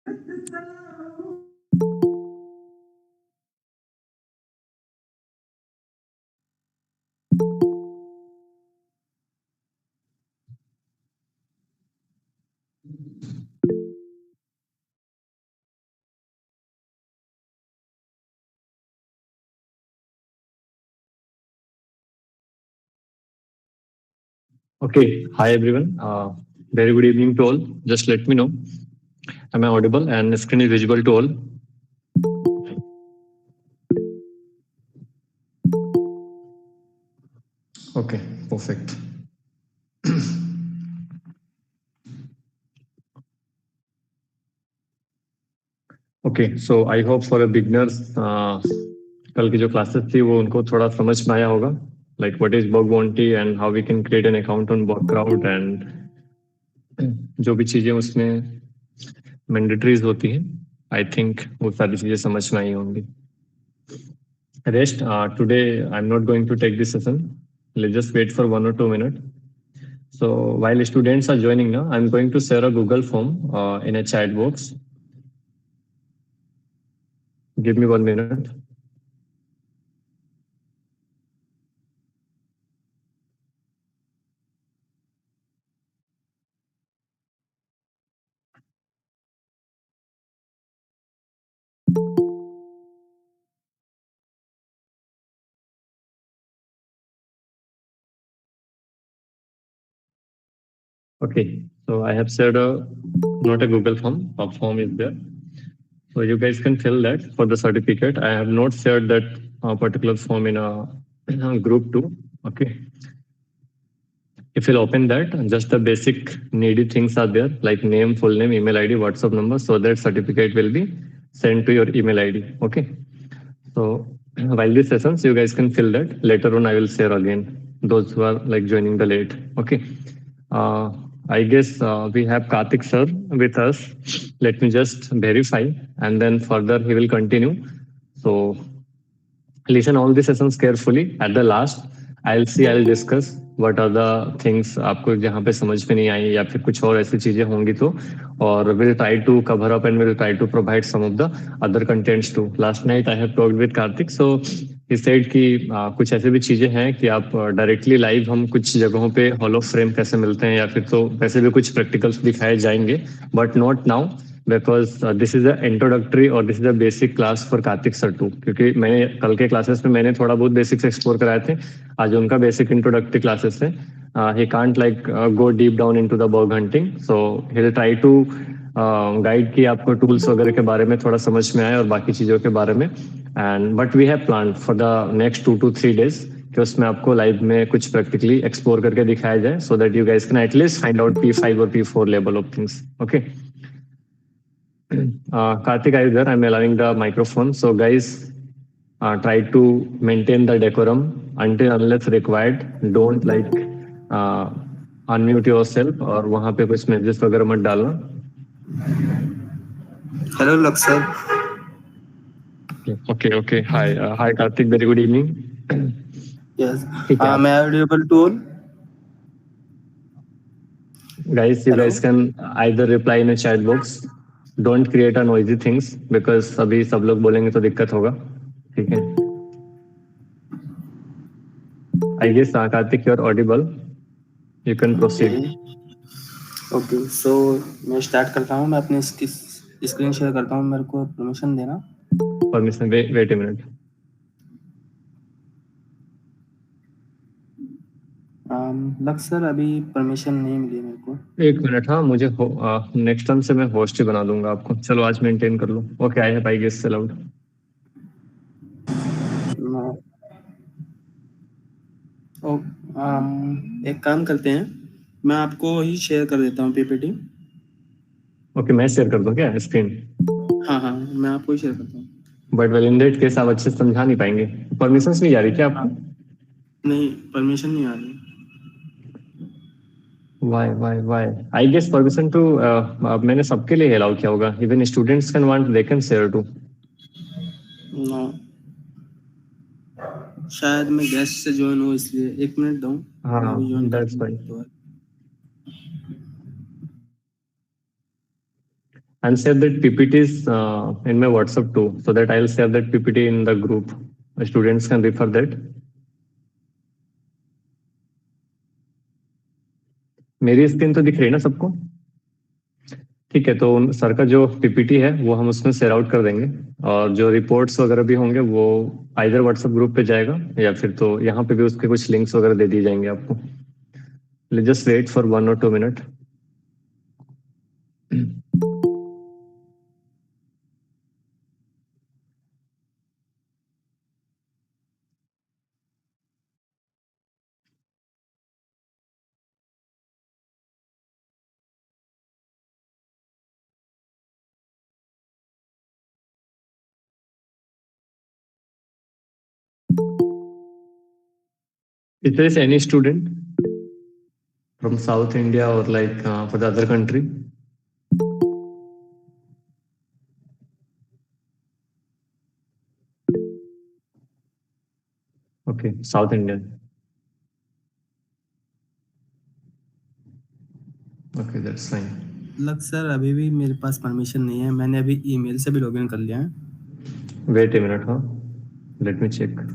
Okay. Hi, everyone. Very good evening to all. Just let me know. Am I audible and the screen is visible to all? Okay, perfect. Okay, so I hope for a beginners, कल की जो classes थी वो उनको थोड़ा समझ में आया होगा. Like what is bug bounty and how we can create an account on Bugcrowd and जो भी चीजें उसमें मैंडेटरीज होती हैं, आई थिंक वो सारी चीजें समझ में आई होंगी. Rest, today I'm not going to take this session. Let's just wait for 1 or 2 minutes. So while students are joining now, I'm going to share a Google form in a chat box. Give me 1 minute. Okay, so I have shared not a Google form, a form is there. So you guys can fill that for the certificate. I have not shared that particular form in a group too. Okay. If you'll open that, just the basic needy things are there, like name, full name, email ID, WhatsApp number, so that certificate will be sent to your email ID. Okay. So while these sessions, you guys can fill that. Later on, I will share again, those who are like joining the late. Okay. I guess we have Karthik sir with us. Let me just verify and then further he will continue. So listen all the sessions carefully. At the last, I'll discuss what are the things आपको जहाँ पे समझ में नहीं आई या फिर कुछ और ऐसी चीजें होंगी तो और we'll try to cover up and we'll try to provide some of the other contents too. Last night I have talked with Karthik, so he said कि कुछ ऐसे भी चीजें हैं कि आप डायरेक्टली लाइव हम कुछ जगहों पे हॉलो फ्रेम कैसे मिलते हैं या फिर तो वैसे भी कुछ प्रैक्टिकल्स दिखाए जाएंगे, but not now because this is a introductory और this is a basic class for Kartik sir too, क्योंकि मैंने कल के क्लासेस में मैंने थोड़ा बहुत बेसिक्स एक्सप्लोर कराए थे. आज उनका बेसिक इंट्रोडक्टरी क्लासेस है. He can't like go deep down into the bug hunting, so he will try to guide कि आपको टूल्स वगैरह के बारे में थोड़ा समझ में आए और बाकी चीज़ों के बारे में. And but we have plan for the next 2 to 3 days कि उसमें आपको लाइव में कुछ प्रैक्टिकली एक्सप्लोर करके दिखाया जाए, so that you guys can at least find out P5 और P4 level of things. Okay. Karthik, are you there? I'm allowing the microphone. So guys, try to maintain the decorum until unless required. Don't like unmute yourself और वहाँ पे कुछ messages वगैरह मत डालना. Hello, Laksar. Okay. Hi Karthik, very good evening. Yes. ठीक है. Am I audible to all? Guys, you guys can either reply in a chat box. Don't create a noisy things because अभी सब लोग बोलेंगे तो दिक्कत होगा. ठीक है. I guess Karthik, you're audible. You can proceed. Okay. So मैं स्टार्ट करता हूँ. मैं अपनी स्क्रीन शेयर करता हूँ. मेरे को परमिशन देना. Permission. Wait a minute. Laksar अभी परमिशन नहीं मिली मेरे को. एक मिनट. हाँ, मुझे नेक्स्ट टाइम से मैं होस्ट ही बना दूंगा आपको. चलो आज मेंटेन कर लो. Okay, I have I guess allowed. एक काम करते हैं, मैं आपको ही शेयर कर देता हूँ पीपीटी. ओके, मैं शेयर कर दूं क्या स्क्रीन? हाँ, मैं आपको ही शेयर करता हूँ. But well in that case आप अच्छे से समझा नहीं पाएंगे. परमिशंस नहीं जा रही क्या आपको? नहीं, परमिशन नहीं आ रही. Why? I guess permission to मैंने सबके लिए अलाउ किया होगा. Even students can want, they can share too. No. शायद मैं गेस्ट से ज्वाइन हूँ इसलिए. 1 मिनट दो. हाँ, that's fine. and share that PPTs in my WhatsApp too, so that I'll share that PPT in the group. Students can refer that. मेरी screen तो दिख रही है ना सबको? ठीक है, तो सर का जो पीपीटी है वो हम उसमें शेयर आउट कर देंगे, और जो रिपोर्ट्स वगैरह भी होंगे वो आइदर व्हाट्सएप ग्रुप पे जाएगा, या फिर तो यहाँ पे भी उसके कुछ लिंक्स वगैरह दे दिए जाएंगे आपको. Just wait for 1 or 2 minutes. If there is any student from South India or like for the other country. Okay, South Indian. Okay, that's fine. लग सर अभी भी मेरे पास परमिशन नहीं है, मैंने अभी ईमेल से भी लॉगिन कर लिया है. Wait a minute, huh? Let me check.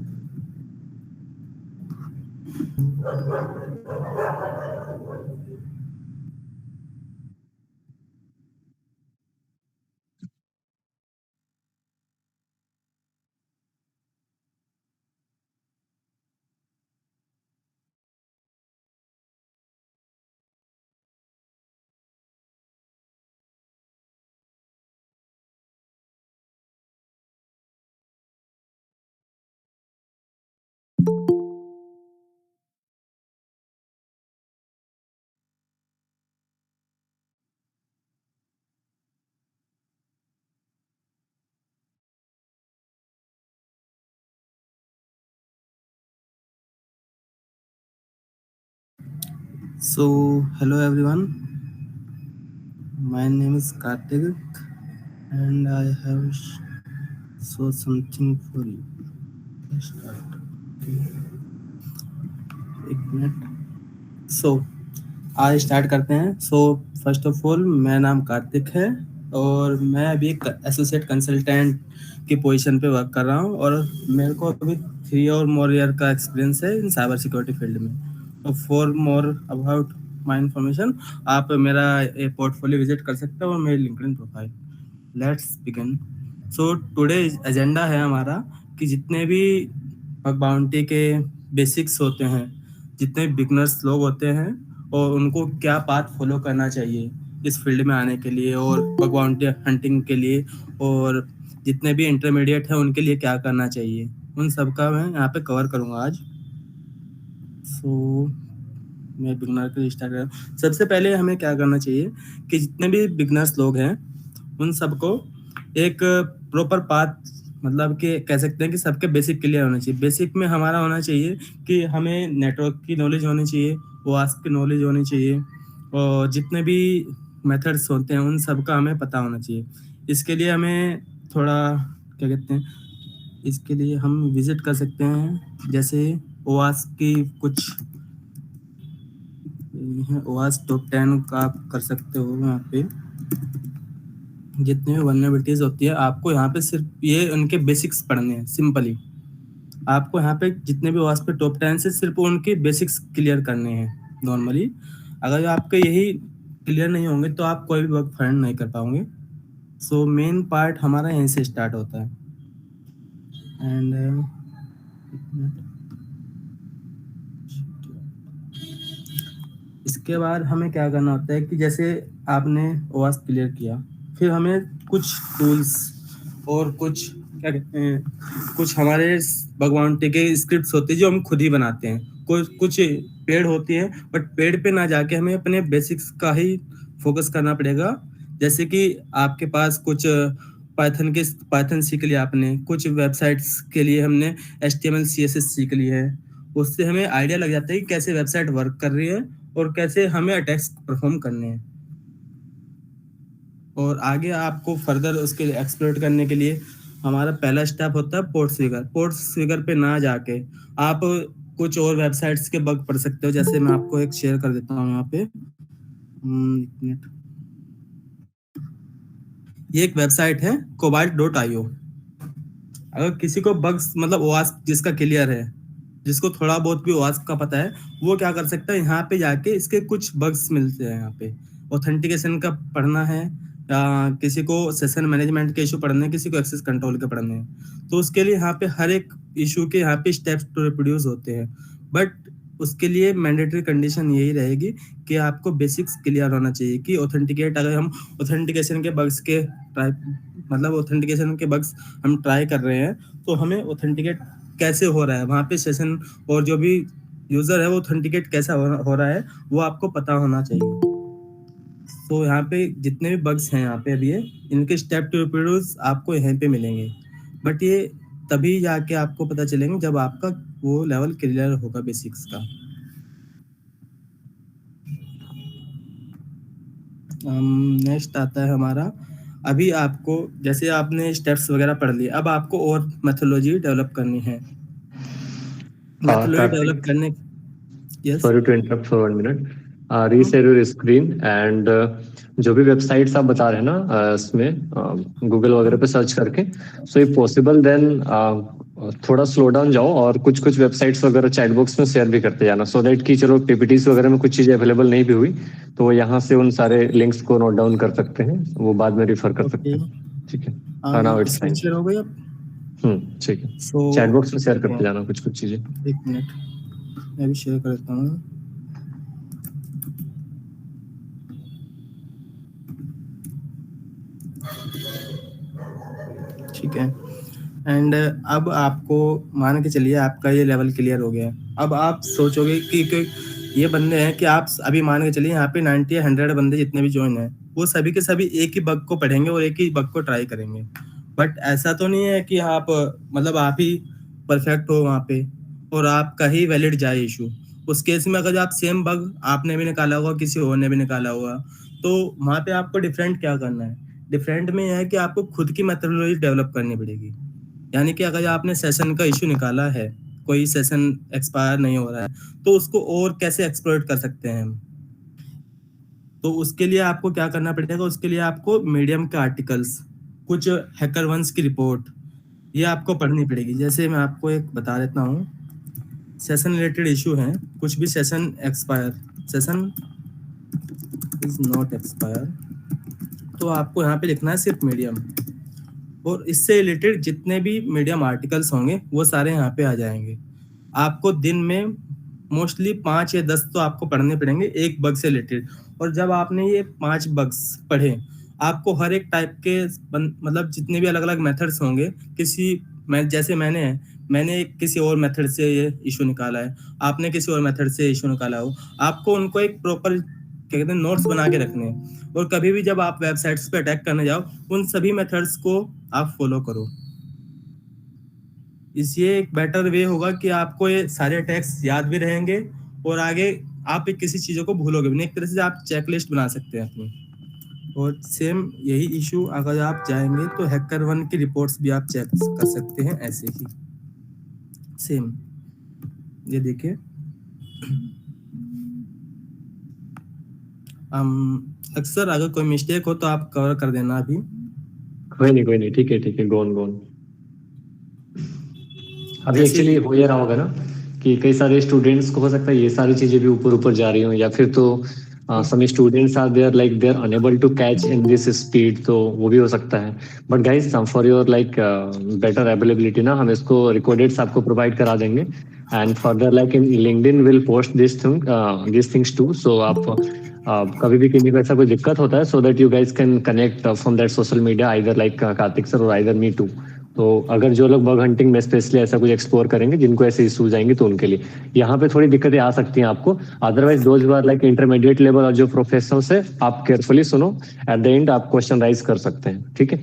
So, hello everyone. My name is Kartik, and I have so something for you. Let's start. Okay. एक मिनट. So, आज स्टार्ट करते हैं. सो फर्स्ट ऑफ ऑल मेरा नाम कार्तिक है, और मैं अभी एक एसोसिएट कंसल्टेंट की पोजीशन पे वर्क कर रहा हूँ, और मेरे को अभी 3 और मोर ईयर का एक्सपीरियंस है इन साइबर सिक्योरिटी फील्ड में. तो for more about my information आप मेरा पोर्टफोलियो विजिट कर सकते हो और मेरी LinkedIn profile. Let's begin. So today agenda है हमारा कि जितने भी बग बाउंटी के बेसिक्स होते हैं, जितने बिगनर्स लोग होते हैं, और उनको क्या पाथ फॉलो करना चाहिए इस फील्ड में आने के लिए और बग बाउंटी हंटिंग के लिए, और जितने भी इंटरमीडिएट हैं उनके लिए क्या करना चाहिए, उन सब का मैं यहाँ पे कवर करूँगा आज. सो मैं बिगनर के स्टार्ट कर. सबसे पहले हमें क्या करना चाहिए कि जितने भी बिगनर्स लोग हैं उन सबको एक प्रॉपर पाथ, मतलब कि कह सकते हैं कि सबके बेसिक क्लियर होना चाहिए. बेसिक में हमारा होना चाहिए कि हमें नेटवर्क की नॉलेज होनी चाहिए, वास्प की नॉलेज होनी चाहिए, और जितने भी मेथड्स होते हैं उन सब का हमें पता होना चाहिए. इसके लिए हमें थोड़ा क्या कहते हैं, इसके लिए हम विजिट कर सकते हैं, जैसे वास्प की कुछ वास्प टॉप 10 का आप कर सकते हो. यहाँ पे जितने भी वल्नरेबिलिटीज होती है आपको यहाँ पे सिर्फ ये उनके बेसिक्स पढ़ने हैं. सिंपली आपको यहाँ पे जितने भी वास्प पे टॉप 10 से सिर्फ उनके बेसिक्स क्लियर करने हैं नॉर्मली. अगर आपके यही क्लियर नहीं होंगे तो आप कोई भी वर्क फाइंड नहीं कर पाओगे. सो मेन पार्ट हमारा यहीं से स्टार्ट होता है. एंड इसके बाद हमें क्या करना होता है कि जैसे आपने वास्प क्लियर किया, फिर हमें कुछ टूल्स और कुछ क्या कहते हैं, कुछ हमारे भगवान के स्क्रिप्ट्स होते हैं जो हम खुद ही बनाते हैं. कुछ पेड होती है, बट पेड पे ना जाके हमें अपने बेसिक्स का ही फोकस करना पड़ेगा. जैसे कि आपके पास कुछ पाइथन सीख लिया आपने, कुछ वेबसाइट्स के लिए हमने HTML CSS सीख ली है. उससे हमें आइडिया लग जाता है कि कैसे वेबसाइट वर्क कर रही है और कैसे हमें अटैक्स परफॉर्म करने हैं. और आगे आपको फर्दर उसके लिए एक्सप्लोर करने के लिए हमारा पहला स्टेप होता है पोर्ट्सफिगर पे ना जाके आप कुछ और वेबसाइट्स के बग पढ़ सकते हो. जैसे मैं आपको एक शेयर कर देता हूँ यहाँ पे. एक मिनट. ये एक वेबसाइट है cobalt.io। अगर किसी को बग्स मतलब ओवास्प जिसका क्लियर है, जिसको थोड़ा बहुत भी ओवास्प का पता है, वो क्या कर सकता है, यहाँ पे जाके इसके कुछ बग्स मिलते हैं। यहाँ पे ऑथेंटिकेशन का पढ़ना है, या किसी को सेशन मैनेजमेंट के इशू पढ़ने हैं, किसी को एक्सेस कंट्रोल के पढ़ने हैं, तो उसके लिए यहाँ पे हर एक इशू के यहाँ पे स्टेप्स टू रिप्रोड्यूस होते हैं। बट उसके लिए मैंडेटरी कंडीशन यही रहेगी कि आपको बेसिक्स क्लियर होना चाहिए कि ऑथेंटिकेट, अगर हम ऑथेंटिकेशन के बग्स के ट्राई मतलब ऑथेंटिकेशन के बग्स हम ट्राई कर रहे हैं, तो हमें ऑथेंटिकेट कैसे हो रहा है वहाँ पे सेशन, और जो भी यूजर है वो ऑथेंटिकेट कैसा हो रहा है वो आपको पता होना चाहिए। तो यहाँ पे जितने भी बग्स हैं यहाँ पे अभी इनके स्टेप टू रिप्रोड्यूस आपको यहाँ पे मिलेंगे, बट ये तभी जाके आपको पता चलेंगे जब आपका वो लेवल क्लियर होगा बेसिक्स का। नेक्स्ट आता है हमारा, अभी आपको जैसे आपने स्टेप्स वगैरह पढ़ लिए, अब आपको और मेथोडोलॉजी डेवलप करनी है। मेथोडोलॉजी डेवलप Karthik, करने, yes, sorry to interrupt for 1 minute. Reshare your screen and जो भी वेबसाइट्स आप बता रहे हैं ना इसमें गूगल वगैरह पे सर्च करके, सो इफ पॉसिबल देन थोड़ा स्लो डाउन जाओ और कुछ कुछ वेबसाइट्स वगैरह चैट बॉक्स में शेयर भी करते जाना, सो दैट कि चलो पीपीटीज वगैरह में कुछ चीजें अवेलेबल नहीं भी हुई तो वो यहाँ से उन सारे लिंक्स को नोट डाउन कर सकते हैं, वो बाद में रिफर कर सकते हैं। ठीक है, now it's screen fine. Share हो गई अब। ठीक है, सो चैट बॉक्स में शेयर करते जाना कुछ कुछ चीजें। एक मिनट मैं भी शेयर करता हूँ। ठीक है, एंड अब आपको मान के चलिए आपका ये लेवल क्लियर हो गया। अब आप सोचोगे कि ये बंदे हैं कि आप अभी मान के चलिए यहाँ पे 90 या 100 बंदे जितने भी ज्वाइन हैं, वो सभी के सभी एक ही बग को पढ़ेंगे और एक ही बग को ट्राई करेंगे। बट ऐसा तो नहीं है कि आप मतलब आप ही परफेक्ट हो वहाँ पे और आपका ही वैलिड जाए इशू। उस केस में अगर आप सेम बग आपने भी निकाला होगा, किसी और ने भी निकाला होगा, तो वहाँ पे आपको डिफरेंट क्या करना है, डिफरेंट में यह है कि आपको खुद की मेथोडोलॉजी डेवलप करनी पड़ेगी। यानी कि अगर आपने सेशन का इशू निकाला है, कोई सेशन एक्सपायर नहीं हो रहा है, तो उसको और कैसे एक्सप्लॉइट कर सकते हैं हम, तो उसके लिए आपको क्या करना पड़ेगा, उसके लिए आपको मीडियम के आर्टिकल्स, कुछ हैकर वंस की रिपोर्ट, ये आपको पढ़नी पड़ेगी। जैसे मैं आपको एक बता देता हूँ, सेशन रिलेटेड इशू है, कुछ भी session expire, session is not expire, तो आपको यहाँ पे लिखना है सिर्फ मीडियम, और इससे रिलेटेड जितने भी मीडियम आर्टिकल्स होंगे वो सारे यहाँ पे आ जाएंगे। आपको दिन में मोस्टली 5 या 10 तो आपको पढ़ने पड़ेंगे एक बग से रिलेटेड, और जब आपने ये 5 बग्स पढ़े, आपको हर एक टाइप के मतलब जितने भी अलग अलग मेथड्स होंगे, जैसे मैंने किसी और मेथड से ये इशू निकाला है, आपने किसी और मेथड से इशू निकाला हो, आपको उनको एक प्रॉपर क्या कहते हैं नोट्स बना के रखने हैं, और कभी भी जब आप वेबसाइट्स पे अटैक करने जाओ उन सभी मेथड्स को आप फॉलो करो। इसलिए एक बेटर वे होगा कि आपको ये सारे अटैक्स याद भी रहेंगे और आगे आप किसी चीज़ों को भूलोगे भी नहीं। एक तरह से आप चेकलिस्ट बना सकते हैं अपनी। और सेम यही इशू अगर आप जाएंगे तो हैकर वन की रिपोर्ट्स भी आप चेक कर सकते हैं ऐसे ही सेम। ये देखिए, अक्सर अगर कोई मिस्टेक हो तो आप कवर कर देना अभी। कोई नहीं, ठीक है, गोन गोन। अभी एक्चुअली हो ये रहा होगा ना कि कई सारे स्टूडेंट्स को हो सकता है ये सारी चीजें भी ऊपर ऊपर जा रही हो, या फिर तो some students are there like they are unable to catch in this speed, तो वो भी हो सकता है। But guys for your like better availability ना, हम इसको रिकॉर्डेड्स आपको प्रोवाइड करा देंगे, and further like in LinkedIn will post this things too, so आप कभी भी किसी को ऐसा कोई दिक्कत होता है, so that you guys can connect from that social media, either like Kartik sir और आइदर मी टू। तो अगर जो लोग बग हंटिंग में स्पेशली ऐसा कुछ एक्सप्लोर करेंगे, जिनको ऐसे इश्यूज आएंगे, तो उनके लिए यहाँ पे थोड़ी दिक्कतें आ सकती हैं आपको। Otherwise those are like intermediate level और जो प्रोफेशनल्स है, आप केयरफुली सुनो, एट द एंड आप क्वेश्चन राइज कर सकते हैं। ठीक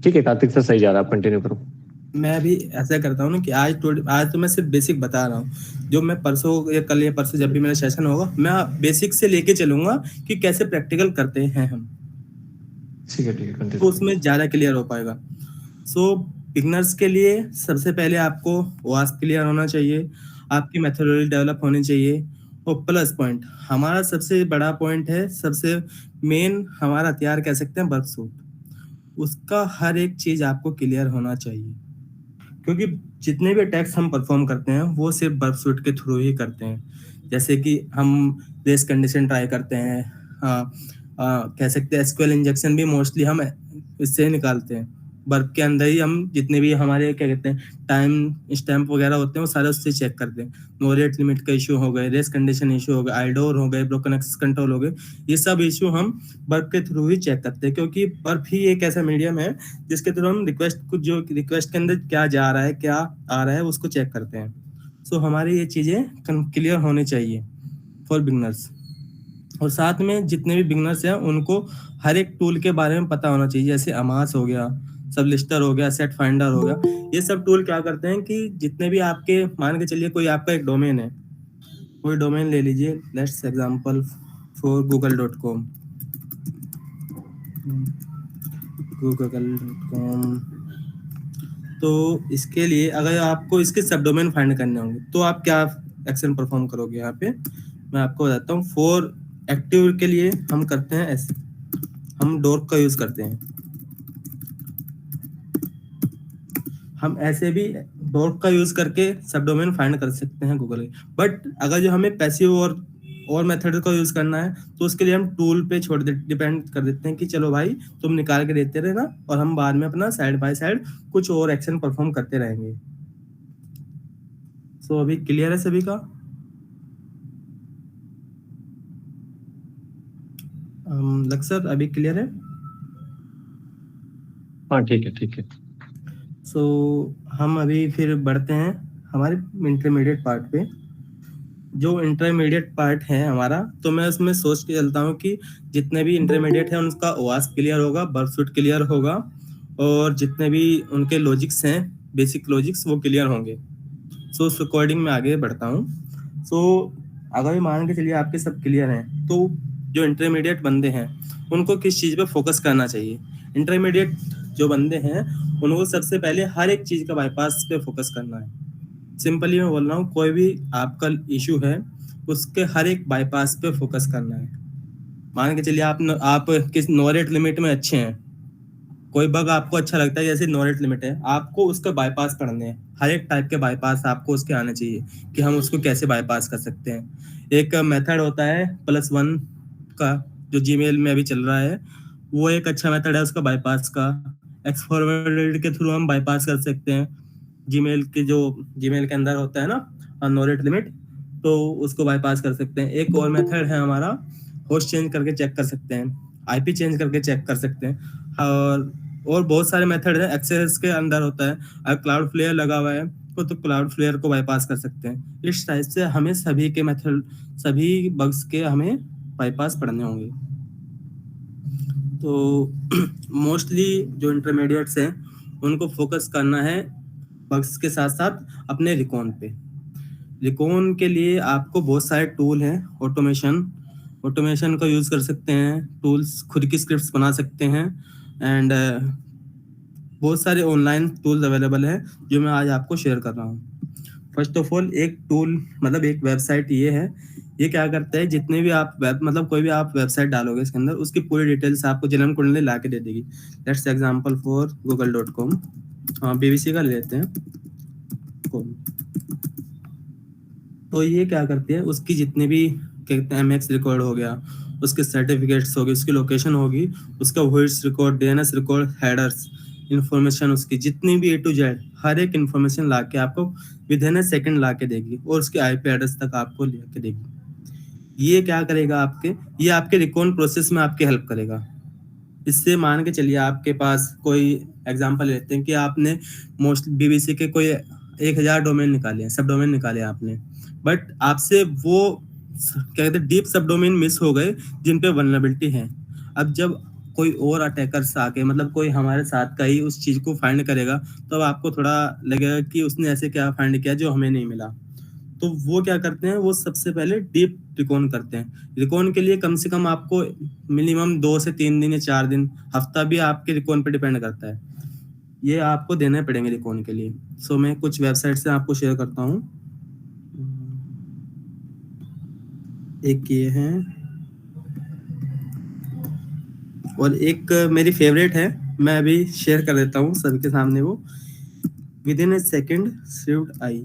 है कार्तिक सर, सही जा रहा है, आप कंटिन्यू करो। मैं भी ऐसा करता हूँ ना कि आज तो मैं सिर्फ बेसिक बता रहा हूँ, जो मैं परसों या कल या परसों जब भी मेरा सेशन होगा मैं बेसिक से लेके चलूंगा कि कैसे प्रैक्टिकल करते हैं हम। ठीक है, तो उसमें ज़्यादा क्लियर हो पाएगा। सो बिगनर्स के लिए सबसे पहले आपको वास्प क्लियर होना चाहिए, आपकी मेथोडोलॉजी डेवलप होनी चाहिए, और प्लस पॉइंट हमारा सबसे बड़ा पॉइंट है, सबसे मेन हमारा हथियार कह सकते हैं वर्कसूट। उसका हर एक चीज आपको क्लियर होना चाहिए, क्योंकि जितने भी टैक्स हम परफॉर्म करते हैं वो सिर्फ बर्फ सूट के थ्रू ही करते हैं। जैसे कि हम रेस कंडीशन ट्राई करते हैं, कह सकते हैं एसक्यूएल इंजेक्शन भी मोस्टली हम इससे ही निकालते हैं। बर्फ के अंदर ही हम जितने भी हमारे क्या कहते हैं टाइम स्टैम्प वगैरह होते हैं वो सारे उससे चेक करते हैं। नो रेट लिमिट का इशू हो गए, रेस कंडीशन इशू हो गए, आइडोर हो गए, ब्रोकन एक्सेस कंट्रोल हो गए, ये सब इशू हम बर्फ के थ्रू ही चेक करते हैं, क्योंकि बर्फ ही एक ऐसा मीडियम है जिसके थ्रू हम रिक्वेस्ट कुछ जो रिक्वेस्ट के अंदर क्या जा रहा है क्या आ रहा है उसको चेक करते हैं। सो हमारी ये चीजें क्लियर होनी चाहिए फॉर बिगनर्स। और साथ में जितने भी बिगनर्स हैं उनको हर एक टूल के बारे में पता होना चाहिए, जैसे अमास हो गया, सब लिस्टर हो गया, सेट फाइंडर हो गया। ये सब टूल क्या करते हैं कि जितने भी आपके मान के चलिए कोई आपका एक डोमेन है, कोई डोमेन ले लीजिए, let's example for google.com, google.com। तो इसके लिए अगर आपको इसके सब डोमेन फाइंड करने होंगे तो आप क्या एक्शन परफॉर्म करोगे यहाँ पे, मैं आपको बताता हूँ। फॉर एक्टिव के लिए हम करते हैं ऐसे, हम डॉर्क का यूज करते हैं। हम ऐसे भी डॉर्क का यूज करके सब डोमेन फाइंड कर सकते हैं गूगल। बट अगर जो हमें पैसिव और मेथड का यूज करना है तो उसके लिए हम टूल पे छोड़ दे डिपेंड कर देते हैं कि चलो भाई तुम निकाल के देते रहना और हम बाद में अपना साइड बाय साइड कुछ और एक्शन परफॉर्म करते रहेंगे। सो अभी क्लियर है सभी का? लग सर अभी क्लियर है? हाँ ठीक है ठीक है। सो हम अभी फिर बढ़ते हैं हमारे इंटरमीडिएट पार्ट पे। जो इंटरमीडिएट पार्ट है हमारा, तो मैं उसमें सोच के चलता हूँ कि जितने भी इंटरमीडिएट है उनका ओवास क्लियर होगा, बर्फ सूट क्लियर होगा, और जितने भी उनके लॉजिक्स हैं बेसिक लॉजिक्स वो क्लियर होंगे। सो उस अकॉर्डिंग मैं आगे बढ़ता हूँ। सो अगर मान के चलिए आपके सब क्लियर हैं तो जो इंटरमीडिएट बंदे हैं उनको किस चीज़ पे फोकस करना चाहिए। इंटरमीडिएट जो बंदे हैं उनको सबसे पहले हर एक चीज़ का बाईपास पे फोकस करना है। सिंपली मैं बोल रहा हूँ, कोई भी आपका इशू है उसके हर एक बाईपास पे फोकस करना है। मान के चलिए आप किस नो रेट लिमिट में अच्छे हैं, कोई बग आपको अच्छा लगता है जैसे नो रेट लिमिट है, आपको उसका बाईपास पढ़ने हैं। हर एक टाइप के बाईपास आपको उसके आने चाहिए कि हम उसको कैसे बाईपास कर सकते हैं। एक मेथड होता है +1 का जो जीमेल में अभी चल रहा है, वो एक अच्छा मेथड है उसका बाईपास का। एक्स फॉरवर्ड के थ्रू हम बाईपास कर सकते हैं जीमेल के अंदर होता है ना नो रेट लिमिट, तो उसको बाईपास कर सकते हैं। एक और मेथड है हमारा होस्ट चेंज करके चेक कर सकते हैं, आईपी चेंज करके चेक कर सकते हैं। और बहुत सारे मेथड है। एक्सेस के अंदर होता है, अगर क्लाउड फ्लेयर लगा हुआ है तो क्लाउड फ्लेयर को बाईपास कर सकते हैं। इस टाइप से हमें सभी के मेथड, सभी बग्स के हमें बाईपास पढ़ने होंगे। तो मोस्टली जो इंटरमीडिएट्स हैं उनको फोकस करना है बग्स के साथ साथ अपने रिकॉन पे। रिकॉन के लिए आपको बहुत सारे टूल हैं, ऑटोमेशन का यूज कर सकते हैं, टूल्स खुद की स्क्रिप्ट्स बना सकते हैं, एंड बहुत सारे ऑनलाइन टूल्स अवेलेबल हैं जो मैं आज आपको शेयर कर रहा हूँ। फर्स्ट ऑफ ऑल एक टूल मतलब एक वेबसाइट ये है, ये क्या करता है जितने भी आप मतलब कोई भी आप वेबसाइट डालोगे इसके अंदर उसकी पूरी डिटेल्स आपको जन्म कुंडली ला के दे देगी। Let's example for google.com, BBC का ले लेते हैं। तो ये क्या करती है उसकी जितने भी कहते हैं एमएक्स रिकॉर्ड हो गया, उसके सर्टिफिकेट्स हो गए, उसकी लोकेशन होगी, उसका voice record, DNS record, headers information, उसकी जितनी भी A to Z हर एक इन्फॉर्मेशन ला के आपको विद इन ए सेकेंड ला के देगी और उसके आईपी एड्रेस तक आपको लेके देगी। ये क्या करेगा ये आपके रिकॉन प्रोसेस में आपकी हेल्प करेगा। इससे मान के चलिए आपके पास कोई एग्जांपल लेते हैं कि आपने मोस्ट बीबीसी के कोई 1000 डोमेन निकाले हैं, सब डोमेन निकाले आपने, बट आपसे वो क्या कहते हैं डीप सब डोमेन मिस हो गए जिन पे वल्नरेबिलिटी है। अब जब कोई और अटैकर्स आके मतलब कोई हमारे साथ का ही उस चीज को फाइंड करेगा तो अब आपको थोड़ा लगेगा कि उसने ऐसे क्या फाइंड किया जो हमें नहीं मिला। तो वो क्या करते हैं, वो सबसे पहले डीप रिकॉन करते हैं। रिकॉन के लिए कम से कम आपको मिनिमम 2 से 3 दिन या 4 दिन, हफ्ता भी आपके रिकॉन पे डिपेंड करता है, ये आपको देने पड़ेंगे रिकॉन के लिए। सो मैं कुछ वेबसाइट से आपको शेयर करता हूँ। एक ये है और एक मेरी फेवरेट है, मैं अभी शेयर कर देता हूँ सबके सामने वो। With in A second should I.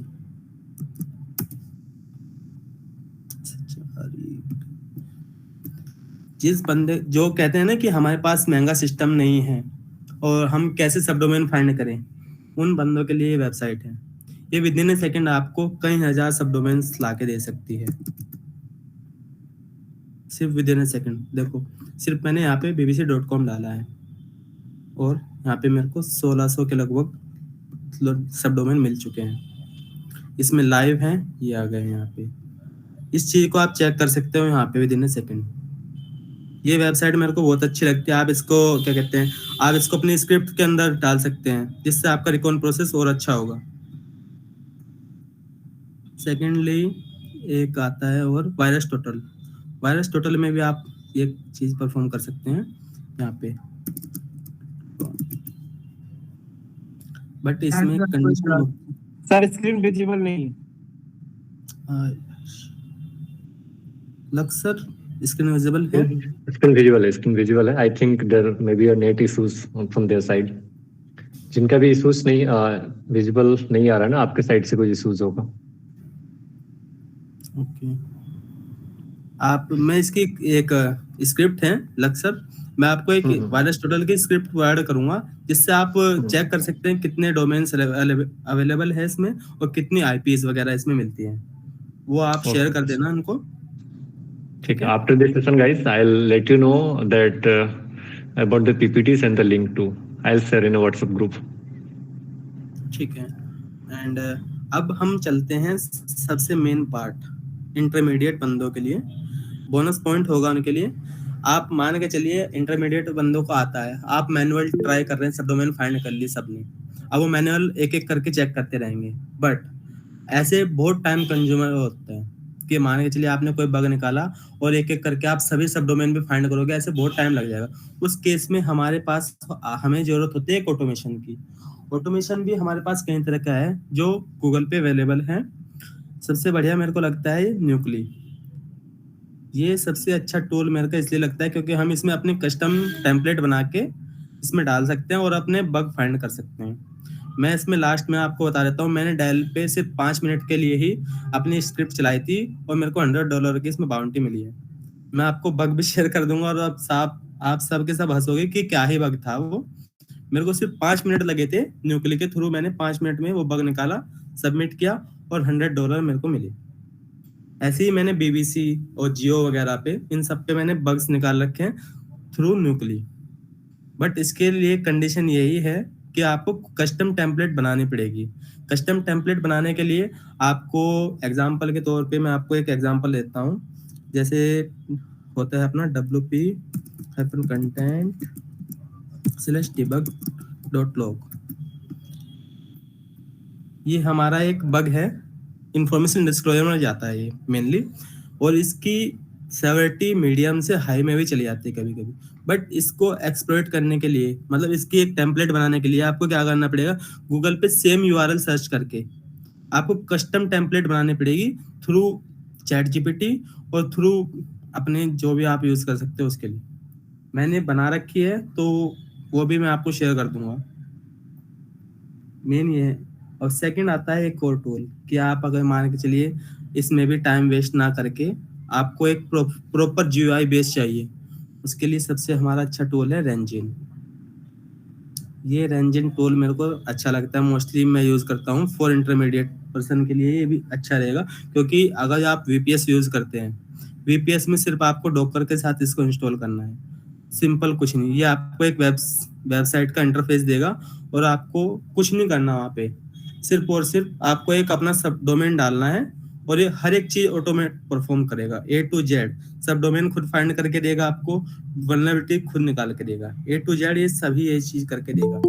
जिस बंदे जो कहते हैं ना कि हमारे पास महंगा सिस्टम नहीं है और हम कैसे सब डोमेन फाइंड करें, उन बंदों के लिए ये वेबसाइट है। ये विद इन ए सेकेंड आपको कई हजार सब डोमेन्स ला के दे सकती है, सिर्फ विद इन ए सेकेंड। देखो सिर्फ मैंने यहाँ पे bbc.com डाला है और यहाँ पे मेरे को 1600 के लगभग सब डोमेन मिल चुके हैं। इसमें लाइव हैं, ये आ गए यहाँ पे। इस चीज को आप चेक कर सकते हो यहाँ पे विद इन ए सेकेंड। ये वेबसाइट मेरे को बहुत अच्छी लगती है। आप इसको क्या कहते हैं, आप इसको अपनी स्क्रिप्ट के अंदर डाल सकते हैं, जिससे आपका रिकॉन प्रोसेस और अच्छा होगा। सेकेंडली एक आता है और वायरस टोटल। वायरस टोटल में भी आप ये चीज परफॉर्म कर सकते हैं यहाँ पे, बट इसमें कंडीशन। सर स्क्रीन विजिबल नहीं लग सर स्क्रीन विजिबल है। स्क्रीन विजुअल है। I think there may be a net issues from their side. जिनका भी इश्यूज नहीं विजिबल नहीं आ रहा ना, आपके साइड से कोई इश्यूज होगा। ओके आप, मैं इसकी एक स्क्रिप्ट है लक्सर, मैं आपको एक वायरस टोटल की स्क्रिप्ट प्रोवाइड करूंगा, जिससे आप चेक कर सकते हैं कितने डोमेन्स अवेलेबल है इसमें और कितनी आईपीस वगैरह इसमें मिलती हैं। वो आप शेयर कर देना उनको। ठीक है, after this session guys I will let you know that about the PPTs and the link too I will share in a WhatsApp group. ठीक है, एंड अब हम चलते हैं सबसे मेन पार्ट, इंटरमीडिएट बंदों के लिए बोनस पॉइंट होगा उनके लिए। आप मान के चलिए इंटरमीडिएट बंदों को आता है, आप मैनुअल ट्राई कर रहे हैं, सब डोमेन फाइंड कर ली सबने, अब वो मैनुअल एक एक करके चेक करते रहेंगे। बट ऐसे बहुत टाइम कंज्यूमर होता है कि मान के चलिए आपने कोई बग निकाला और एक एक करके आप सभी सब डोमेन पे फाइंड करोगे, ऐसे बहुत टाइम लग जाएगा। उस केस में हमारे पास हमें जरूरत होती है एक ऑटोमेशन की। ऑटोमेशन भी हमारे पास कई तरह का है जो गूगल पे अवेलेबल है। सबसे बढ़िया मेरे को लगता है न्यूक्ली। ये सबसे अच्छा टूल मेरे को इसलिए लगता है क्योंकि हम इसमें अपनी कस्टम टेम्पलेट बना के इसमें डाल सकते हैं और अपने बग फाइंड कर सकते हैं। मैं इसमें लास्ट में आपको बता देता हूँ, मैंने डेल पे सिर्फ 5 मिनट के लिए ही अपनी स्क्रिप्ट चलाई थी और मेरे को $100 की इसमें बाउंटी मिली है। मैं आपको बग भी शेयर कर दूंगा और आप सब के सब हंसोगे कि क्या ही बग था वो। मेरे को सिर्फ 5 मिनट लगे थे, न्यूक्ली के थ्रू मैंने 5 मिनट में वो बग निकाला, सबमिट किया और $100 मेरे को मिले। ऐसे ही मैंने बीबीसी और जियो वगैरह पे इन सब पे मैंने बग्स निकाल रखे हैं थ्रू न्यूक्ली। बट इसके लिए कंडीशन यही है कि आपको कस्टम टेम्पलेट बनानी पड़ेगी। कस्टम टेम्पलेट बनाने के लिए आपको एग्जांपल के तौर पे मैं आपको एक एग्जांपल देता हूँ। जैसे होता है अपना wp-content/debug.log। ये हमारा एक बग है, इंफॉर्मेशन डिस्क्लोजर में जाता है ये मेनली, और इसकी सेवरिटी मीडियम से हाई में भी चली जाती है कभी कभी। बट इसको एक्सप्लॉइट करने के लिए, मतलब इसकी एक टेम्पलेट बनाने के लिए आपको क्या करना पड़ेगा, गूगल पे सेम यूआरएल सर्च करके आपको कस्टम टेम्पलेट बनानी पड़ेगी थ्रू चैट जीपीटी और थ्रू अपने जो भी आप यूज कर सकते हो उसके लिए। मैंने बना रखी है तो वो भी मैं आपको शेयर कर दूंगा। मेन ये है। और सेकंड आता है एक और टूल कि आप अगर मान के चलिए इसमें भी टाइम वेस्ट ना करके आपको एक प्रॉपर जीयूआई बेस चाहिए, उसके लिए सबसे हमारा अच्छा टूल है रेंजिन। ये रेंजिन टूल मेरे को अच्छा लगता है, मोस्टली मैं यूज करता हूँ फॉर इंटरमीडिएट पर्सन के लिए। ये भी अच्छा रहेगा क्योंकि अगर आप वीपीएस यूज करते हैं, वीपीएस में सिर्फ आपको डॉकर के साथ इसको इंस्टॉल करना है, सिंपल कुछ नहीं। ये आपको एक वेबसाइट का इंटरफेस देगा और आपको कुछ नहीं करना वहाँ पे, सिर्फ और सिर्फ आपको एक अपना सब डोमेन डालना है और ये हर एक चीज ऑटोमेट परफॉर्म करेगा, A to Z। सब डोमेन खुद फाइंड करके देगा, आपको वल्नरेबिलिटी खुद निकाल के देगा, A to Z ये सभी ये चीज करके देगा।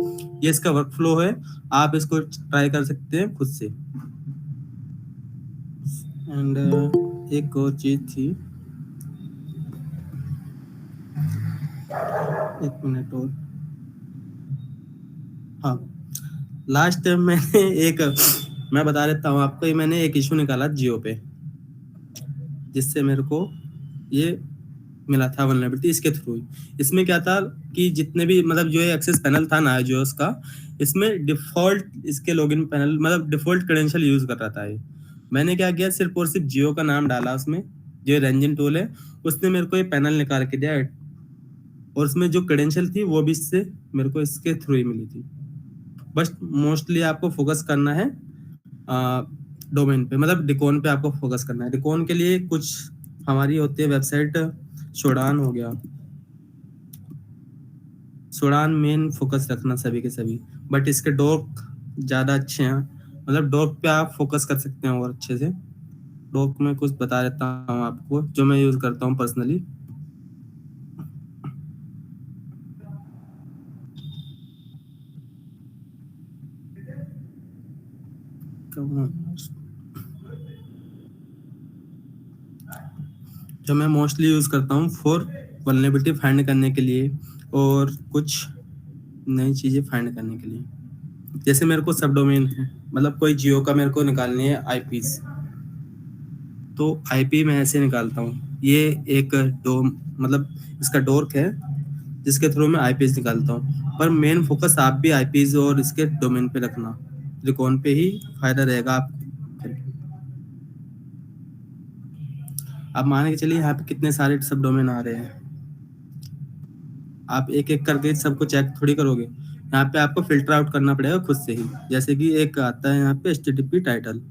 ये इसका वर्कफ्लो है, आप इसको ट्राई कर सकते हैं खुद से। एंड एक और चीज थी, एक मिनट और, हाँ लास्ट मैंने एक, मैं बता देता हूँ आपको, ये मैंने एक इशू निकाला जियो पे, जिससे मेरे को ये मिला था वल्नरेबिलिटी इसके थ्रू ही। इसमें क्या था कि जितने भी मतलब जो एक्सेस पैनल था ना जो उसका, इसमें डिफॉल्ट इसके लॉगिन पैनल मतलब डिफॉल्ट क्रेडेंशियल यूज कर रहा था ये। मैंने क्या किया, सिर्फ और सिर्फ जियो का नाम डाला उसमें, जो रेंजिन टूल है उसने मेरे को ये पैनल निकाल के दिया, और उसमें जो क्रेडेंशियल थी वो भी इससे मेरे को इसके थ्रू ही मिली थी। बस मोस्टली आपको फोकस करना है डोमेन पे, मतलब डिकॉन पे आपको फोकस करना है। डिकॉन के लिए कुछ हमारी होती है वेबसाइट, सोडान हो गया, सोडान मेन फोकस रखना सभी के सभी, बट इसके डॉक ज़्यादा अच्छे हैं, मतलब डॉक पे आप फोकस कर सकते हैं और अच्छे से। डॉक में कुछ बता देता हूँ आपको जो मैं यूज़ करता हूँ पर्सनली। जो मैं मोस्टली यूज़ करता हूँ फॉर वल्नरेबिलिटी फाइंड करने के लिए और कुछ नई चीज़ें फाइंड करने के लिए। जैसे मेरे को सब डोमेन है, मतलब कोई जियो का मेरे को निकालनी है आईपीस, तो आईपी मैं ऐसे निकालता हूँ। ये एक मतलब इसका डोर्क है जिसके थ्रू मैं आईपीस निकालता हूँ, पर मेन फोकस आप भी आईपीस और इसके डोमेन पे रखना, त्रिकोण पे ही फायदा रहेगा आपको। अब मान के चलिए यहाँ पे कितने सारे सब डोमेन आ रहे हैं, आप एक एक करके सबको चेक थोड़ी करोगे, यहाँ पे आपको फिल्टर आउट करना पड़ेगा खुद से ही। जैसे कि एक आता है यहाँ पे HTTP टाइटल,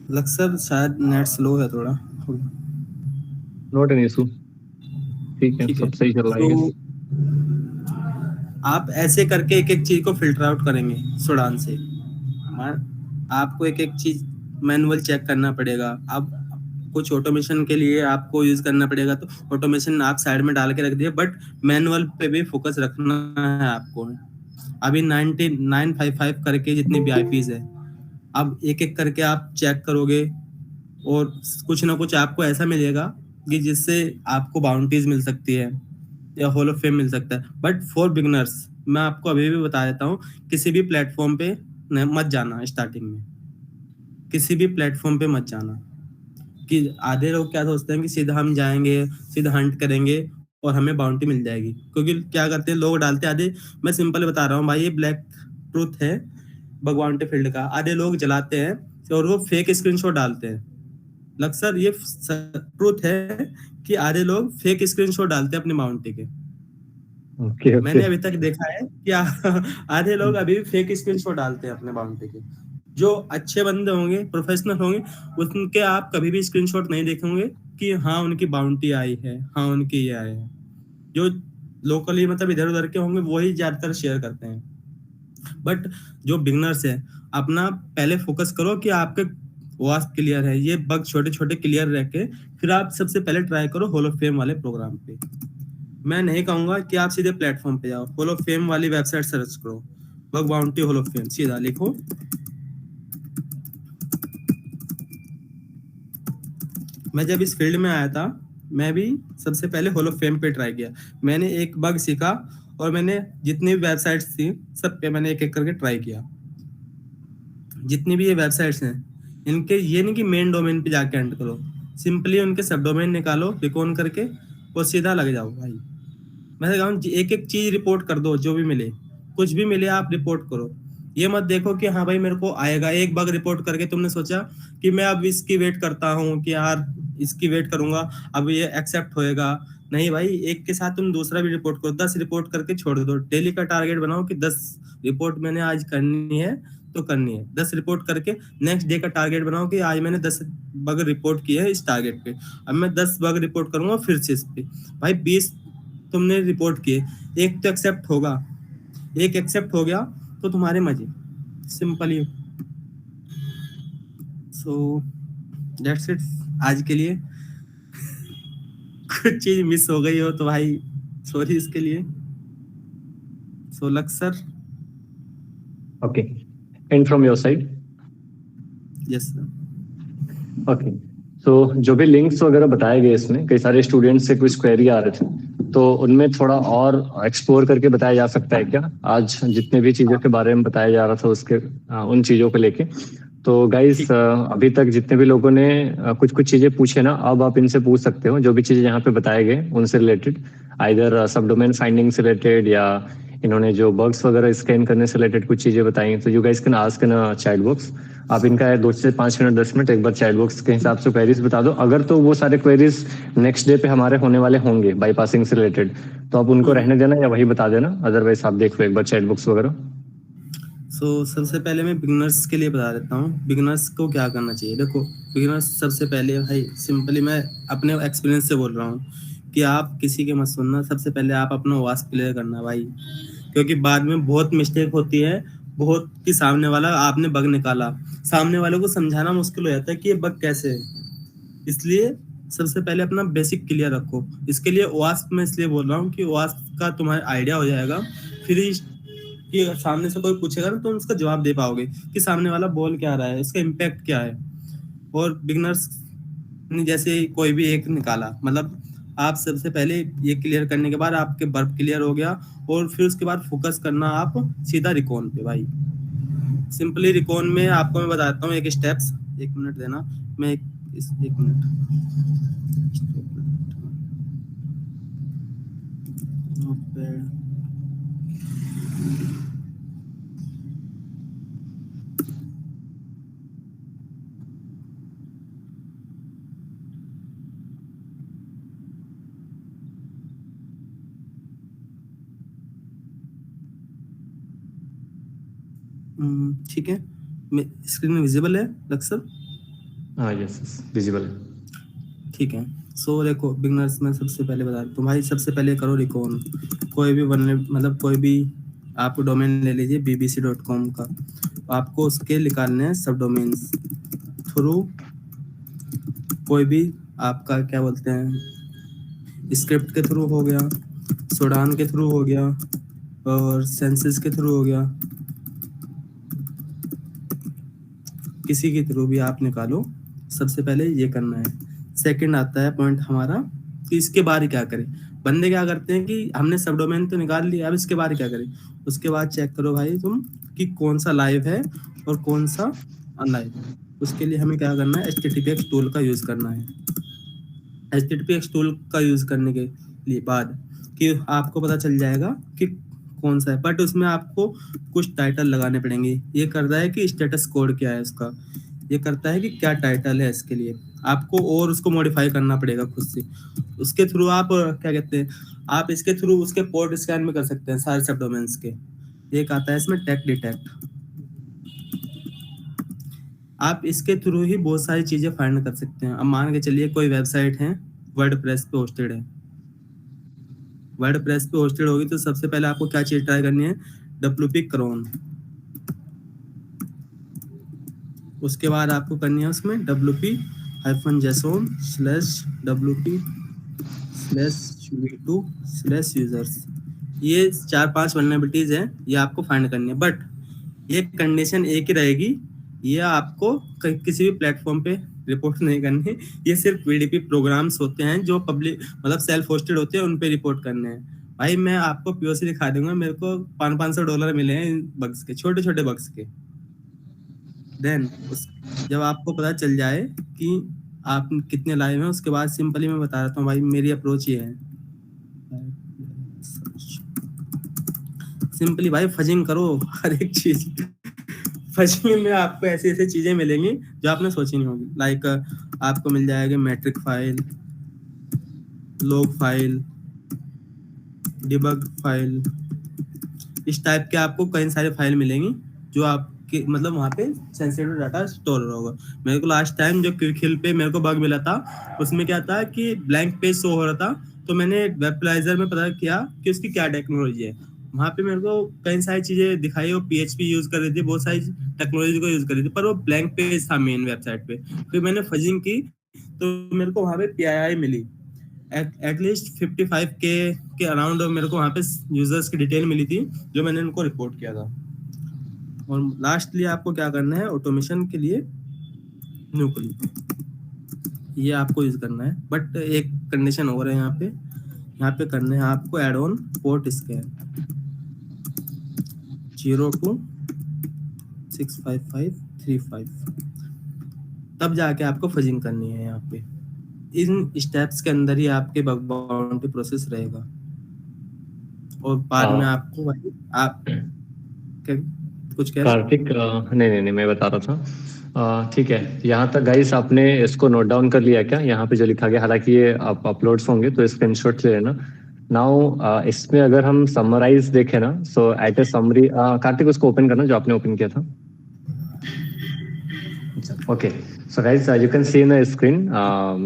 लक्सर शायद नेट स्लो है थोड़ा, नॉट एन इशू, ठीक है, ठीक है। सब सही चल रहा है। तो आप ऐसे करके एक एक चीज को फिल्टर आउट करेंगे सुडान से। आपको एक एक चीज मैनुअल चेक करना पड़ेगा। अब कुछ ऑटोमेशन के लिए आपको यूज करना पड़ेगा, तो ऑटोमेशन आप साइड में डाल के रख दिए, बट मैनुअल पे भी फोकस रखना है आपको। अभी 9955 करके जितने भी आईपीज है, अब एक एक करके आप चेक करोगे और कुछ ना कुछ आपको ऐसा मिलेगा कि जिससे आपको बाउंटीज मिल सकती है या हॉल ऑफ फेम मिल सकता है। बट फॉर बिगनर्स मैं आपको अभी भी बता देता हूँ, किसी भी प्लेटफॉर्म पे मत जाना स्टार्टिंग में, किसी भी प्लेटफॉर्म पे मत जाना। कि आधे लोग क्या सोचते हैं कि सीधा हम जाएंगे, सीधा हंट करेंगे और हमें बाउंटी मिल जाएगी, क्योंकि क्या करते हैं लोग डालते आधे, मैं सिंपल बता रहा हूँ भाई, ये ब्लैक ट्रूथ है भगवान फील्ड का। आधे लोग जलाते हैं और वो फेक स्क्रीनशॉट डालते हैं। लक्सर ये ट्रूथ है कि आधे लोग फेक स्क्रीनशॉट डालते हैं अपने बाउंटी के। ओके मैंने ओके, अभी तक देखा है कि आधे लोग अभी भी फेक स्क्रीनशॉट डालते हैं अपने बाउंटी के। जो अच्छे बंदे होंगे, प्रोफेशनल होंगे, उनके आप कभी भी स्क्रीनशॉट नहीं देखेंगे कि हाँ उनकी बाउंटी आई है, हाँ उनकी ये आए हैं। जो लोकली मतलब इधर उधर के होंगे वही ज्यादातर शेयर करते हैं। बट जो बिगनर्स है, अपना पहले फोकस करो कि आपके वास्ट क्लियर है, ये बग छोटे छोटे क्लियर रह के फिर आप सबसे पहले ट्राई करो हॉल ऑफ फेम वाले प्रोग्राम पे। मैं नहीं कहूंगा कि आप सीधे प्लेटफॉर्म पे जाओ, हॉल ऑफ फेम वाली वेबसाइट सर्च करो, bug bounty hall of fame सीधा लिखो। मैं जब इस फील्ड में आया था, मैं भी सबसे पहले हॉल ऑफ फेम पे ट्राई किया। मैंने एक बग सीखा और मैंने जितनी भी वेबसाइट्स थी सब पे मैंने एक एक करके ट्राई किया। जितनी भी ये वेबसाइट्स हैं, इनके ये नहीं कि मेन डोमेन पे जाके एंटर करो, सिंपली उनके सब डोमेन निकालो रिकॉन करके और सीधा लग जाओ भाई। मैं कहूँ एक एक चीज रिपोर्ट कर दो, जो भी मिले, कुछ भी मिले आप रिपोर्ट करो। ये मत देखो कि हाँ भाई मेरे को आएगा, एक बग रिपोर्ट करके तुमने सोचा कि मैं अब इसकी वेट करता हूँ कि यार इसकी वेट करूंगा अब ये एक्सेप्ट होएगा। नहीं भाई, एक के साथ तुम दूसरा भी रिपोर्ट करो, 10 रिपोर्ट करके छोड़ दो। डेली का टारगेट बनाओ कि 10 रिपोर्ट मैंने आज करनी है तो करनी है। 10 रिपोर्ट करके नेक्स्ट डे का टारगेट बनाओ कि आज मैंने 10 बग रिपोर्ट किए है इस टारगेट पे, अब मैं 10 बग रिपोर्ट करूंगा फिर से इस पे। भाई 20 तुमने रिपोर्ट किए, एक तो एक्सेप्ट होगा, एक एक्सेप्ट हो गया तो तुम्हारे मजे, simple he. So that's it आज के लिए। कुछ चीज मिस हो गई हो तो भाई सॉरी इसके लिए। So Luxor. okay. And from your side? Yes sir. Okay. तो जो भी लिंक्स वगैरह बताए गए इसमें, कई सारे स्टूडेंट्स से कुछ क्वेरी आ रहे थे, तो उनमें थोड़ा और एक्सप्लोर करके बताया जा सकता है क्या आज जितने भी चीजों के बारे में बताया जा रहा था उसके उन चीजों को लेके। तो गाइस ठीक अभी तक जितने भी लोगों ने कुछ कुछ चीजें पूछे ना, अब आप इनसे पूछ सकते हो जो भी चीजें यहाँ पे बताए गए उनसे रिलेटेड, आइदर सब डोमेन फाइंडिंग से रिलेटेड या इन्होंने जो बग्स वगैरह स्कैन करने से रिलेटेड कुछ चीजें बताई, तो you guys can ask in chat box. आप इनका 2 से 5 मिनट 10 मिनट एक बार चैट बॉक्स के हिसाब से क्वेरीज बता दो, अगर तो वो सारे क्वेरीज नेक्स्ट डे पे हमारे होने वाले होंगे बाईपासिंग से रिलेटेड, तो आप उनको रहने देना या वही बता देना, अदरवाइज आप देख लो एक बार चैट बॉक्स वगैरह। सबसे पहले मैं बिगिनर्स के लिए बता देता हूँ बिगिनर्स को क्या करना चाहिए। देखो बिगिनर्स सबसे पहले भाई सिंपली मैं अपने एक्सपीरियंस से बोल रहा हूँ कि आप किसी के मत सुनना। सबसे पहले आप अपना वास्प क्लियर करना भाई, क्योंकि बाद में बहुत मिस्टेक होती है, बहुत कि सामने वाला आपने बग निकाला, सामने वाले को समझाना मुश्किल हो जाता है कि ये बग कैसे है। इसलिए सबसे पहले अपना बेसिक क्लियर रखो। इसके लिए वास्प मैं इसलिए बोल रहा हूँ कि वास्प का तुम्हारा आइडिया हो जाएगा, फिर कि सामने से कोई पूछेगा ना तो उसका जवाब दे पाओगे कि सामने वाला बोल क्या रहा है, उसका इम्पैक्ट क्या है। और बिगनर्स ने जैसे कोई भी एक निकाला, मतलब आप सबसे पहले ये क्लियर करने के बाद आपके वर्ब क्लियर हो गया, और फिर उसके बाद फोकस करना आप सीधा रिकॉन पे भाई। सिंपली रिकॉन में आपको मैं बताता हूँ एक स्टेप्स। 1 मिनट देना, मैं एक मिनट। ठीक है, स्क्रीन में विजिबल है लक्सर? हाँ यस विजिबल है। ठीक है। सो देखो बिगनर्स में सबसे पहले बता दूं भाई, सबसे पहले करो रिकॉन। कोई भी मतलब कोई भी आप डोमेन ले लीजिए bbc.com का, आपको उसके निकालने हैं सब डोमेन्स थ्रू कोई भी आपका क्या बोलते हैं स्क्रिप्ट के थ्रू हो गया, सोडान के थ्रू हो गया, और सेंसिस के थ्रू हो गया, किसी के थ्रू भी आप निकालो। सबसे पहले ये करना है। सेकंड आता है पॉइंट हमारा कि इसके बारे क्या करें। बंदे क्या करते हैं कि हमने सब डोमेन तो निकाल लिया, अब इसके बारे क्या करें। उसके बाद चेक करो भाई तुम कि कौन सा लाइव है और कौन सा अनलाइव है। उसके लिए हमें क्या करना है, HTTPX टूल का यूज करना है। HTTPX टूल का यूज करने के लिए बाद कि आपको पता चल जाएगा कि कौन सा है, बट उसमें आपको कुछ टाइटल लगाने पड़ेंगे। ये करता है कि स्टेटस कोड क्या है उसका, ये करता है कि क्या टाइटल है, इसके लिए आपको और उसको मॉडिफाई करना पड़ेगा खुद से। उसके थ्रू आप क्या कहते हैं, आप इसके थ्रू उसके पोर्ट स्कैन में कर सकते हैं सारे सब डोमेन्स के। एक आता है इसमें टेक डिटेक्ट, आप इसके थ्रू ही बहुत सारी चीजें फाइंड कर सकते हैं। अब मान के चलिए कोई वेबसाइट है वर्डप्रेस पे होस्टेड है, वर्डप्रेस पे होस्टेड होगी तो सबसे पहले आपको क्या चीज ट्राई करनी है, WP क्रोन। उसके बाद आपको करनी है उसमें wp-jason/wp/v2/users। ये 4-5 वल्नरेबिलिटीज हैं, ये आपको फाइंड करनी है, बट ये कंडीशन एक ही रहेगी, ये आपको किसी भी प्लेटफॉर्म पे रिपोर्ट नहीं करनी। ये सिर्फ PDP प्रोग्राम्स होते हैं जो पब्लिक मतलब सेल्फ होस्टेड होते हैं, उन पे रिपोर्ट करने हैं। भाई मैं आपको POC दिखा दूंगा, मेरे को $500 मिले हैं इन बग्स के, छोटे छोटे बग्स के। देन जब आपको पता चल जाए कि आप कितने लाइव हैं, उसके बाद सिंपली मैं बता रहा हूँ भाई मेरी अप्रोच ये है। सिंपली भाई फजिंग करो हर एक चीज। फजिंग में आपको ऐसी ऐसी चीजें मिलेंगी जो आपने सोची नहीं होगी। लाइक आपको मिल जाएगा metric file, log file, debug file, इस टाइप के आपको कई सारे फाइल मिलेंगी जो आपके मतलब वहाँ पे सेंसिटिव डाटा स्टोर होगा। मेरे को लास्ट टाइम जो क्विकहिल पे मेरे को बग मिला था, उसमें क्या था कि ब्लैंक पेज शो हो रहा था, तो मैंने वेबलाइजर में पता किया कि उसकी क्या टेक्नोलॉजी है। वहाँ पे मेरे को कई सारी चीजें दिखाई, वो PHP यूज कर रही थी, बहुत सारी टेक्नोलॉजी को यूज कर रही थी, पर वो ब्लैंक पेज था मेन वेबसाइट पे। फिर मैंने फजिंग की तो मेरे को वहाँ पे PII मिली, एटलीस्ट 55K के अराउंड मेरे को वहाँ पे यूजर्स की डिटेल मिली थी जो मैंने उनको रिपोर्ट किया था। और लास्टली आपको क्या करना है, ऑटोमेशन के लिए न्यूक्ली। ये आपको यूज करना है, बट एक कंडीशन और है यहाँ पे करना है आपको एड ऑन पोर्ट स्कैन 02655535, तब जाके आपको फजिंग करनी है। यहाँ पे इन स्टेप्स के अंदर ही आपके बग बाउंटी प्रोसेस रहेगा, और बाद में आपको आप कुछ कह रहे कार्तिक नहीं मैं बता रहा था। ठीक है, यहाँ तक गाइस आपने इसको नोट डाउन कर लिया क्या? यहाँ पे जो लिखा गया, हालांकि ये आप अपलोड्स होंगे तो स्क्रीनशॉट ले लेना। नाउ इसमें अगर हम समराइज देखें ना, सो एट ए समरी, कार्तिक उसको ओपन करना जो आपने ओपन किया था। Okay, so guys, you can see in the screen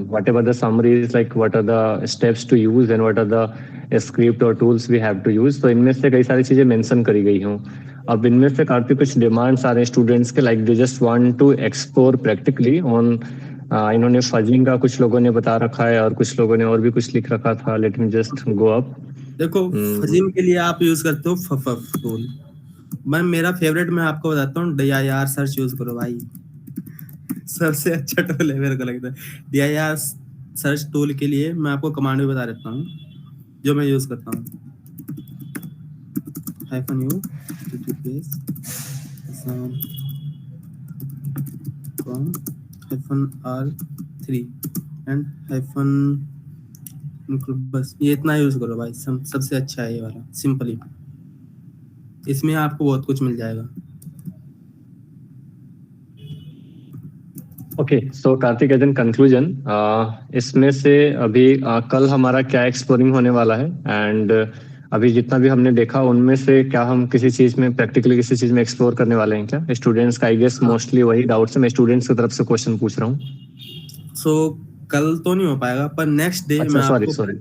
whatever the summary is, like what are the steps to use and what are the script or tools we have to use. तो इनमें से कई सारी चीजें mention करी गई हूँ। अब इनमें से काफी कुछ डिमांड्स आ रहे हैं स्टूडेंट्स के, like they just want to explore practically on. इन्होंने फजिंग का कुछ लोगों ने बता रखा है और कुछ लोगों ने और भी कुछ लिख रखा था। Let me just go up. देखो, फजिंग के लिए आप यूज करते हो फफ टूल। मैं मेरा फेवरेट मैं आपको बताता हूँ, DIR सर्च यूज करो भाई, सबसे अच्छा टूल है मेरे को लगता है। DIR सर्च टूल के लिए मैं आपको कमांड भी बता देता हूँ जो मैं यूज करता हूँ। -u -r3 एंड बस ये इतना यूज करो भाई, सबसे अच्छा है ये वाला, सिंपली। इसमें आपको बहुत कुछ मिल जाएगा। Okay, so Kartik as an conclusion, इसमें से अभी कल हमारा क्या एक्सप्लोरिंग होने वाला है, एंड अभी जितना भी हमने देखा उनमें से क्या हम किसी चीज में प्रैक्टिकली किसी चीज में एक्सप्लोर करने वाले हैं क्या? स्टूडेंट्स का आई गेस मोस्टली वही डाउट्स है, मैं स्टूडेंट्स की तरफ से क्वेश्चन पूछ रहा हूँ। सो कल तो नहीं हो पाएगा, पर नेक्स्ट डे अच्छा, मैं सॉरी आपको सॉरी